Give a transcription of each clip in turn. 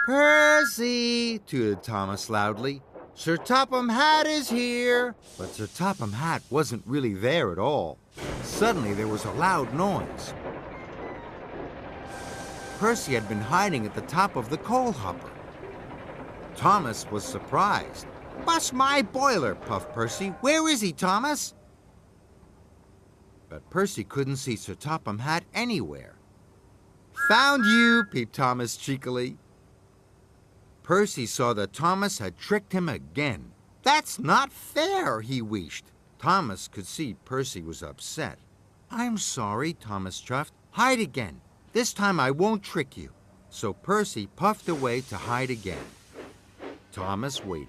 Percy, tooted Thomas loudly. Sir Topham Hatt is here. But Sir Topham Hatt wasn't really there at all. Suddenly there was a loud noise. Percy had been hiding at the top of the coal hopper. Thomas was surprised. Bust my boiler, puffed Percy. Where is he, Thomas? But Percy couldn't see Sir Topham Hatt anywhere. Found you, peeped Thomas cheekily. Percy saw that Thomas had tricked him again. That's not fair, he wheezed. Thomas could see Percy was upset. I'm sorry, Thomas chuffed. Hide again. This time I won't trick you. So Percy puffed away to hide again. Thomas waited.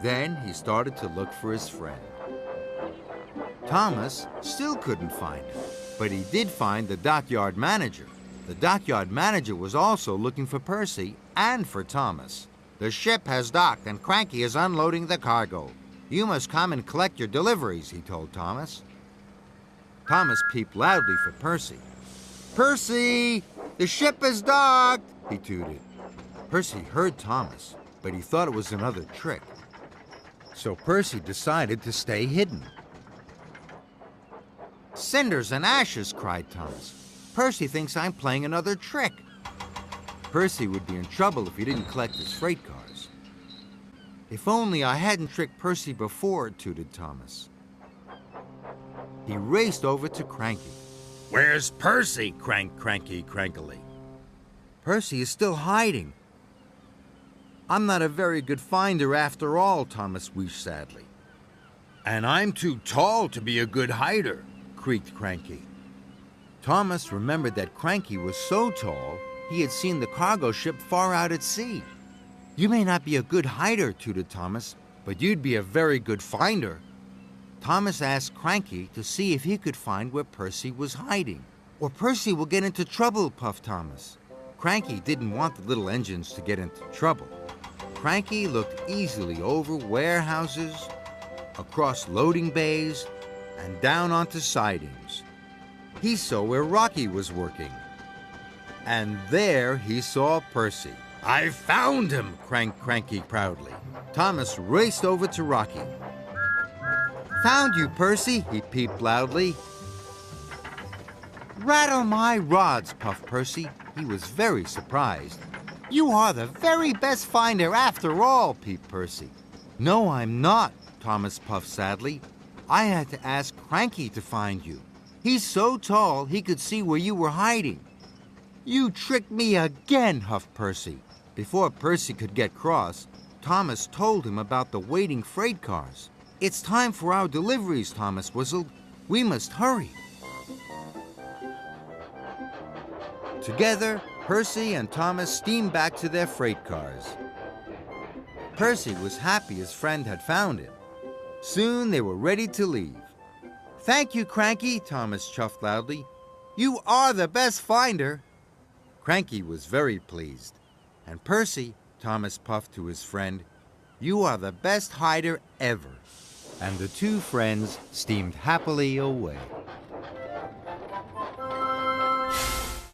Then he started to look for his friend. Thomas still couldn't find him, but he did find the dockyard manager. The dockyard manager was also looking for Percy and for Thomas. The ship has docked and Cranky is unloading the cargo. You must come and collect your deliveries, he told Thomas. Thomas peeped loudly for Percy. Percy! The ship is docked, he tooted. Percy heard Thomas, but he thought it was another trick. So Percy decided to stay hidden. Cinders and ashes, cried Thomas. Percy thinks I'm playing another trick. Percy would be in trouble if he didn't collect his freight cars. If only I hadn't tricked Percy before, tooted Thomas. He raced over to Cranky. Where's Percy? Cranked Cranky crankily. Percy is still hiding. I'm not a very good finder after all, Thomas wheezed sadly. And I'm too tall to be a good hider, creaked Cranky. Thomas remembered that Cranky was so tall he had seen the cargo ship far out at sea. You may not be a good hider, tooted Thomas, but you'd be a very good finder. Thomas asked Cranky to see if he could find where Percy was hiding. Or Percy will get into trouble, puffed Thomas. Cranky didn't want the little engines to get into trouble. Cranky looked easily over warehouses, across loading bays, and down onto sidings. He saw where Rocky was working. And there he saw Percy. I found him, cranked Cranky proudly. Thomas raced over to Rocky. Found you, Percy, he peeped loudly. Rattle my rods, puffed Percy. He was very surprised. You are the very best finder after all, peeped Percy. No, I'm not, Thomas puffed sadly. I had to ask Cranky to find you. He's so tall he could see where you were hiding. You tricked me again, huffed Percy. Before Percy could get cross, Thomas told him about the waiting freight cars. It's time for our deliveries, Thomas whistled. We must hurry. Together, Percy and Thomas steamed back to their freight cars. Percy was happy his friend had found him. Soon they were ready to leave. Thank you, Cranky, Thomas chuffed loudly. You are the best finder. Cranky was very pleased. And Percy, Thomas puffed to his friend, you are the best hider ever. And the two friends steamed happily away.